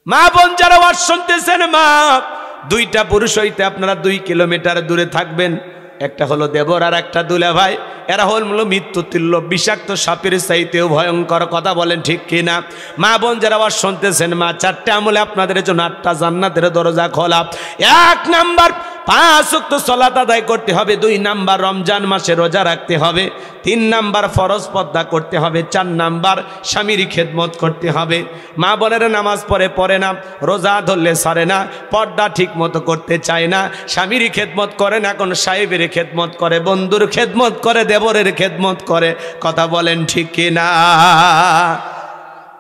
মা বোন যারা ওয়াজ শুনতেছেন, মা দুইটা পুরুষ হইতে আপনারা 2 কিলোমিটার দূরে থাকবেন। একটা হলো দেবর আর একটা দুলাভাই। এরা হলো মৃত্যু তুল্য বিষাক্ত সাপের চাইতেও ভয়ঙ্কর। কথা বলেন ঠিক কিনা? মা বোন যারা ওয়াজ শুনতেছেন, মা 4টে আমলে আপনাদের জন্য 8টা জান্নাতের দরজা খোলা। 1 নাম্বার 5 ওয়াক্ত সালাত আদায় করতে হবে। 2 নাম্বার রমজান মাসে রোজা রাখতে হবে। 3 নাম্বার ফরজ পর্দা করতে হবে। 4 নাম্বার স্বামীর খেদমত করতে হবে। মা বোনেরা নামাজ পড়ে না, রোজা ধরলে ছাড়ে না, পর্দা ঠিক মতো করতে চায় না, স্বামীর খেদমত করে না, কোন সাহেবের খেদমত করে, বন্ধুর খেদমত করে, দেবরের খেদমত করে। কথা বলেন ঠিক কিনা?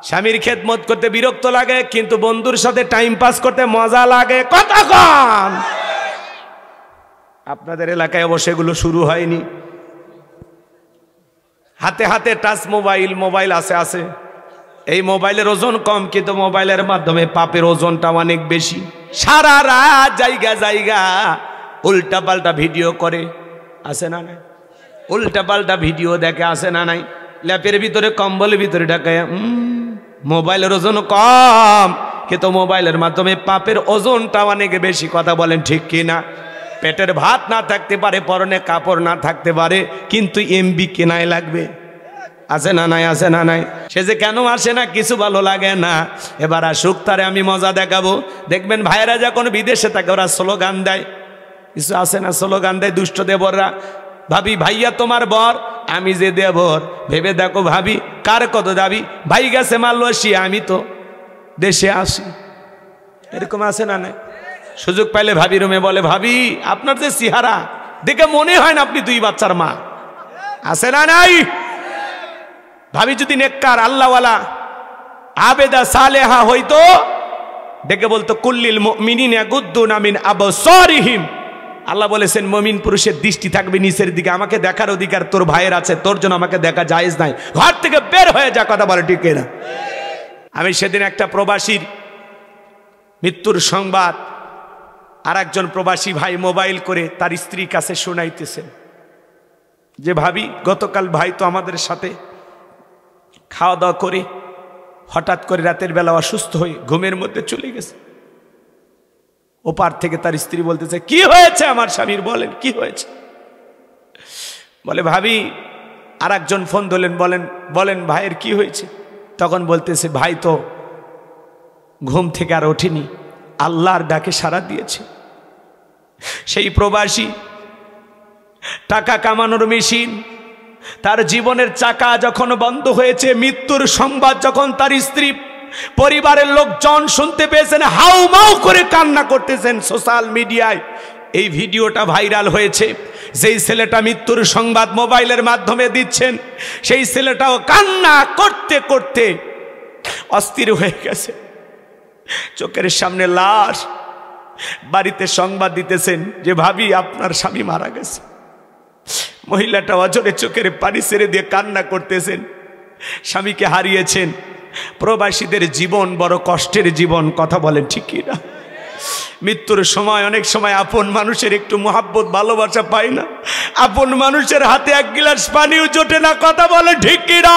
স্বামীর খেদমত করতে বিরক্ত লাগে, কিন্তু বন্ধুর সাথে টাইম পাস করতে মজা লাগে। কথা কন। আপনাদের এলাকায় অবশ্য এগুলো শুরু হয়নি। হাতে হাতে টাচ মোবাইল আছে। এই মোবাইলের ওজন কম, কিন্তু মোবাইলের মাধ্যমে পাপের ওজনটা অনেক বেশি। সারা রাত জায়গা উল্টা পাল্টা ভিডিও করে, আছে না নাই? উল্টা পাল্টা ভিডিও দেখে, আছে না নাই? ল্যাপের ভিতরে কম্বলের ভিতরে ঢাকায়। মোবাইলের ওজন কম, কিন্তু মোবাইলের মাধ্যমে পাপের ওজনটা অনেক বেশি। কথা বলেন ঠিক কিনা? পেটের ভাত না থাকতে পারে, পরনে কাপড় না থাকতে পারে, কিন্তু এমবি কেনাই লাগবে। আছে না নাই? আছে না নাই? সে যে কেন আসে না, কিছু ভালো লাগে না। এবার আসুক, তারে আমি মজা দেখাবো। দেখবেন ভাইয়েরা যখন বিদেশে থাকে, ওরা স্লোগান দেয়, কিছু আছে না, স্লোগান দেয় দুষ্ট দেবররা। ভাবি ভাইয়া তোমার বর, আমি যে দেবর। ভেবে দেখো ভাবি কার কত দাবি। ভাই গেছে মালয়েশিয়া, আমি তো দেশে আসি। এরকম আছে না নাই? সুযোগ পাইলে ভাবি রুমে বলে, ভাবি আপনার যে চেহারা দেখে মনে হয় না আপনি 2 বাচ্চার মা। আছে না নাই? ভাবি যদি নেককার আল্লাহওয়ালা আবেদা সালেহা হইতো, দেখে বলতো কুল্লিল মুমিনিনা ইয়াগুদ্দুনা মিন আবসারিহিম। আল্লাহ বলেছেন মুমিন পুরুষের দৃষ্টি থাকবে নিচের দিকে। আমাকে দেখার অধিকার তোর ভাইয়ের আছে, তোর জন্য আমাকে দেখা জায়েজ নাই। ঘর থেকে বের হয়ে যা। কথা বলে ঠিক না? আমি সেদিন একটা প্রবাসীর মৃত্যুর সংবাদ আর একজন প্রবাসী ভাই মোবাইল করে তার স্ত্রীর কাছে শোনাইতেছেন যে, ভাবি গতকাল ভাই তো আমাদের সাথে খাওয়া দাওয়া করে হঠাৎ করে রাতের বেলা অসুস্থ হয়ে ঘুমের মধ্যে চলে গেছে। ওপার থেকে তার স্ত্রী বলতেছে, কি হয়েছে আমার স্বামীর, বলেন কি হয়েছে? বলে, ভাবি আর একজন ফোন ধরলেন, বলেন ভাইয়ের কি হয়েছে? তখন বলতেছে, ভাই তো ঘুম থেকে আর ওঠেনি, আল্লাহর ডাকে সাড়া দিয়েছে। সেই প্রবাসী টাকা কামানোর মেশিন, তার জীবনের চাকা যখন বন্ধ হয়েছে, মৃত্যুর সংবাদ যখন তার স্ত্রী পরিবারের লোকজন শুনতে পেয়েছেন, হাউমাউ করে কান্না করতেছেন। সোশ্যাল মিডিয়ায় এই ভিডিওটা ভাইরাল হয়েছে। যেই ছেলেটা মৃত্যুর সংবাদ মোবাইলের মাধ্যমে দিচ্ছেন, সেই ছেলেটাও কান্না করতে করতে অস্থির হয়ে গেছে। চোখের সামনে লাশ, বাড়িতে সংবাদ দিতেছেন যে ভাবি আপনার স্বামী মারা গেছে। মহিলাটা অজরে চোখের পানি ছেড়ে দিয়ে কান্না করতেছেন, স্বামীকে হারিয়েছেন। প্রবাসীদের জীবন বড় কষ্টের জীবন। কথা বলেন ঠিক কিনা? মৃত্যুর সময় অনেক সময় আপন মানুষের একটু মহাব্বত ভালোবাসা পায় না, আপন মানুষের হাতে 1 গ্লাস পানিও জোটে না। কথা বলেন ঠিক কিনা?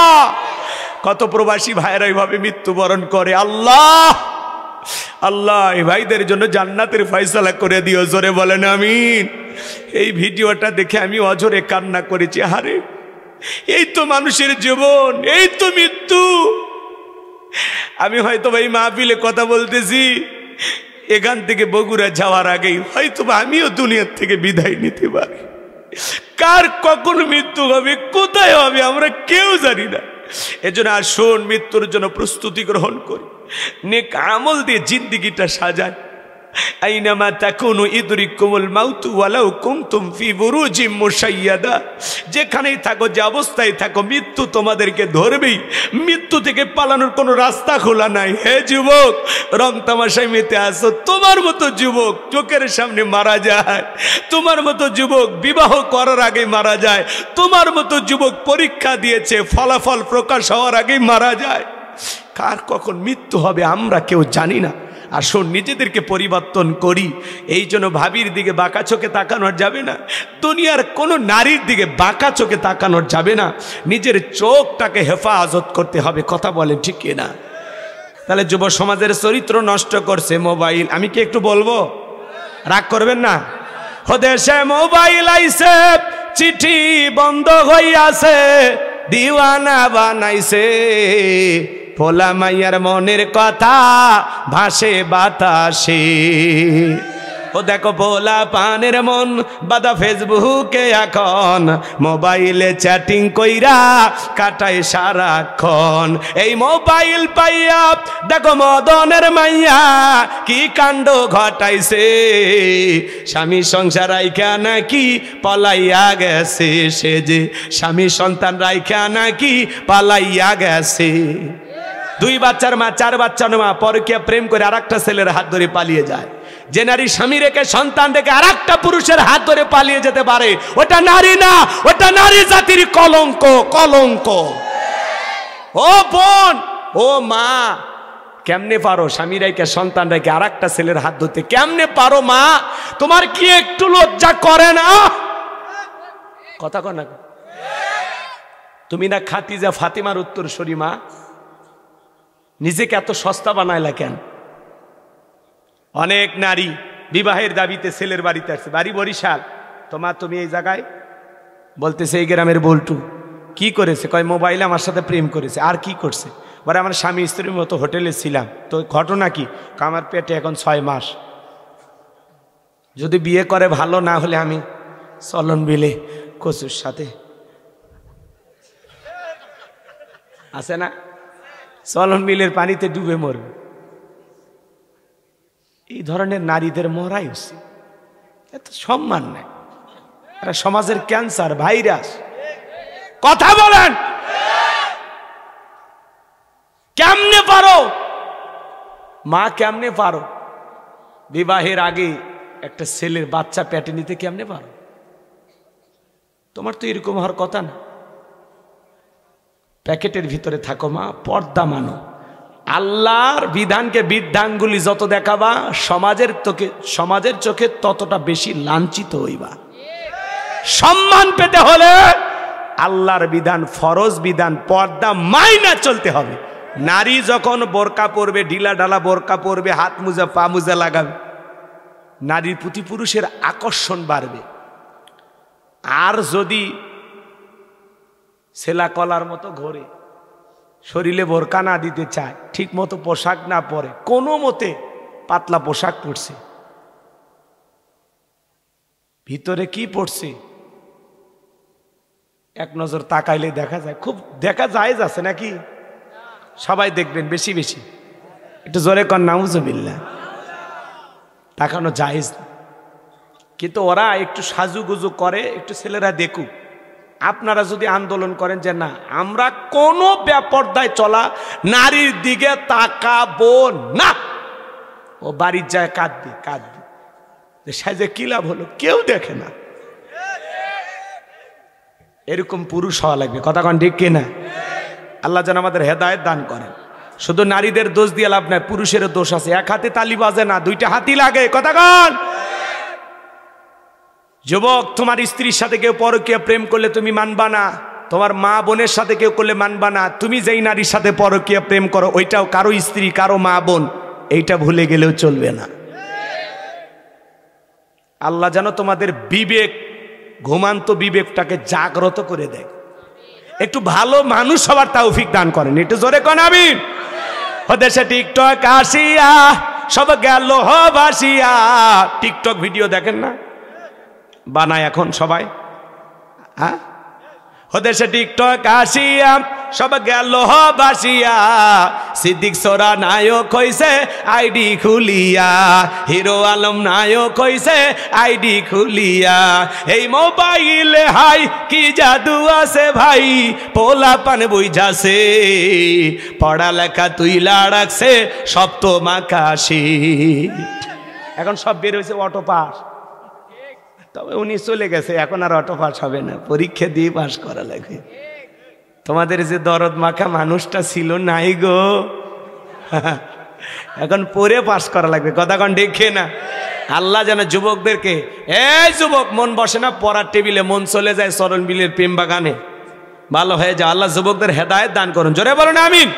কত প্রবাসী ভাইরা এইভাবে মৃত্যুবরণ করে। আল্লাহ আল্লাহ এই ভাইদের জন্য জান্নাতের ফয়সালা করে দিও। জোরে বলেন আমিন। এই ভিডিওটা দেখে আমি অজরে কান্না করেছি। হারে, এই তো মানুষের জীবন, এই তো মৃত্যু। আমি হয়তো ভাই মাহফিলে কথা বলতেছি, এখান থেকে বগুড়া যাওয়ার আগেই হয়তো আমিও দুনিয়ার থেকে বিদায় নিতে পারি। কার কখন মৃত্যু হবে, কোথায় হবে, আমরা কেউ জানি না। এজন্য আসুন মৃত্যুর জন্য প্রস্তুতি গ্রহণ করি, নেক আমল দিয়ে জিন্দেগিটা সাজায়। আইনামা তাকুনু ইদরিকুমুল মাউতু ওয়ালাউ কুনতুম ফি বুরুজিম মুশাইয়াদা। যেখানেই থাকো, যে অবস্থায় থাকো, মৃত্যু তোমাদেরকে ধরবেই। মৃত্যু থেকে পালানোর কোনো রাস্তা খোলা নাই। হে যুবক, রং তামাশায় মেতে আসো। তোমার মতো যুবক চোখের সামনে মারা যায়, তোমার মতো যুবক বিবাহ করার আগে মারা যায়, তোমার মতো যুবক পরীক্ষা দিয়েছে, ফলাফল প্রকাশ হওয়ার আগেই মারা যায়। কার কখন মৃত্যু হবে আমরা কেউ জানি না। আসুন নিজেদেরকে পরিবর্তন করি। এই জন্য ভাবির দিকে বাঁকা চোখে তাকানো যাবে না, দুনিয়ার কোনো নারীর দিকে বাঁকা চোখে তাকানো যাবে না। নিজের চোখটাকে হেফাজত করতে হবে। কথা বলেন ঠিক না? তাহলে যুব সমাজের চরিত্র নষ্ট করছে মোবাইল। আমি কি একটু বলবো, রাগ করবেন না? দেশে মোবাইল আইছে, চিঠি বন্ধ হইয়াছে, দিওয়ানা বানাইছে, পোলা মাইয়ার মনের কথা ভাসে বাতাসে। ও দেখো পোলা পানের মন বাদা ফেসবুকে এখন, মোবাইলে চ্যাটিং কইরা কাটায় সারাক্ষণ। এই মোবাইল পাইয়া দেখো মদনের মাইয়া কি কাণ্ড ঘটাইছে, স্বামী সংসার রাইখা নাকি পালাইয়া গেছে, সে যে স্বামী সন্তান রাইখা নাকি পালাইয়া গেছে। 2 বাচ্চার মা, 4 বাচ্চার মা পরকীয়া প্রেম করে আরেকটা ছেলের হাত ধরে পালিয়ে যায়। যে নারী স্বামী রেখে সন্তান রেখে আরেকটা পুরুষের হাত ধরে পালিয়ে যেতে পারে, ওটা নারী না, ওটা নারী জাতির কলঙ্ক, কলঙ্ক। ও বোন, ও মা, কেমনে পারো স্বামী রেখে সন্তান রেখে আরেকটা ছেলের হাত ধরতে? কেমনে পারো মা? তোমার কি একটু লজ্জা করে না? কথা কর না। তুমি না খাদিজা ফাতিমার উত্তরসূরি মা, নিজেকে এত সস্তা বানাইলা কেন? অনেক নারী বিবাহের দাবিতে ছেলের বাড়িতে আসছে, বাড়ি বরিশাল, তোমা তুমি এই জায়গায়, বলতেছে এই গ্রামের বল্টু। কি করেছে? কয় মোবাইলে আমার সাথে প্রেম করেছে। আর কি করছে? বলে আমার স্বামী স্ত্রীর মতো হোটেলে ছিলাম। তো ঘটনা কি? আমার পেটে এখন 6 মাস, যদি বিয়ে করে ভালো, না হলে আমি চলন বিলে কচুর সাথে আছে না, চলন বিলের পানিতে ডুবে মরবে। এই ধরনের নারীদের মরাই উচিত, এত সম্মান নাই। এরা সমাজের ক্যান্সার, ভাইরাস। কথা বলেন, কেমনে পারো মা? কেমনে পারো বিবাহের আগে একটা ছেলের বাচ্চা পেটে নিতে? কেমনে পারো? তোমার তো এরকম হওয়ার কথা না। প্যাকেটের ভিতরে থাকো মা, পর্দা মানো। আল্লাহর বিধানকে বিধানগুলি যত দেখাবা, সমাজের চোখে ততটা বেশি লাঞ্ছিত হইবা। সম্মান পেতে হলে আল্লাহর বিধান, ফরজ বিধান, পর্দা মাইনা চলতে হবে। নারী যখন বোরকা পরবে, ঢিলা ঢালা বোরকা পরবে, হাত মোজা পা মোজা লাগাবে, নারীর প্রতি পুরুষের আকর্ষণ বাড়বে। আর যদি ছেলা কলার মতো ঘোরে, শরীরে বোরকা না দিতে চায়, ঠিক মতো পোশাক না পরে, কোনো মতে পাতলা পোশাক পরছে, ভিতরে কি পড়ছে এক নজর তাকাইলে দেখা যায়। খুব দেখা যায় আছে নাকি? সবাই দেখবেন বেশি বেশি, একটু জোরে কর নাউজুবিল্লাহ। তাকানো জায়েজ, কিন্তু ওরা একটু সাজুগুজু করে, একটু ছেলেরা দেখুক। আপনারা যদি আন্দোলন করেন যে না, আমরা কোনো বেপরদায় চলা নারীর দিকে তাকাবো না, ও বাড়ির যায় কাঁদবে কাঁদবে, সাজে কি লাভ হলো? কেউ দেখে না। এরকম পুরুষ হওয়া লাগবে। কথা কন ঠিক কিনা? আল্লাহ যেন আমাদের হেদায়েত দান করেন। শুধু নারীদের দোষ দিয়ে লাভ নাই, পুরুষেরও দোষ আছে। এক হাতে তালি বাজে না, 2টা হাতি লাগে। কথা কন। যুবক, তোমার স্ত্রীর সাথে কেউ পরকীয়া প্রেম করলে তুমি মানবা না, তোমার মা বোনের সাথে কেউ করলে মানবা না। তুমি যেই নারীর সাথে পরকীয়া প্রেম করো, ওইটাও কারো স্ত্রী, কারো মা বোন, এইটা ভুলে গেলেও চলবে না। আল্লাহ যেন তোমাদের বিবেক, ঘুমান্ত বিবেকটাকে জাগ্রত করে দেয়, একটু ভালো মানুষ হওয়ার তৌফিক দান করেন। একটু জোরে কোন আমিন। দেশে টিকটক আসিয়া সব গেল ভাসিয়া। টিকটক ভিডিও দেখেন না, বানায় এখন সবাই, হ্যাঁ? দেশে টিকটক আসিয়া সব গেল ভাসিয়া। সিদ্দিক সোরা নায়ক হইছে আইডি খুলিয়া, হিরো আলম নায়ক হইছে আইডি খুলিয়া। এই মোবাইলে হাই কি জাদু আছে ভাই, পোলা পান বুঝাছে, পড়ালেখা তুইলা রাখছে সপ্তম আকাশে। এখন সব বের হয়েছে অটো পাস, তবে উনি চলে গেছে, এখন আর অটো পাস হবে না, পরীক্ষা দিয়ে পাস করা লাগবে। তোমাদের যে দরদ মাখা মানুষটা ছিল নাই গো, এখন পরে পাস করা লাগবে। কথা কন দেখে না? আল্লাহ যেন যুবকদেরকে, এই যুবক মন বসে না পড়ার টেবিলে, মন চলে যায় চরণ বিলের প্রেম বাগানে, ভালো হয়ে যায়। আল্লাহ যুবকদের হেদায়েত দান করুন। জোরে বলুন আমিন।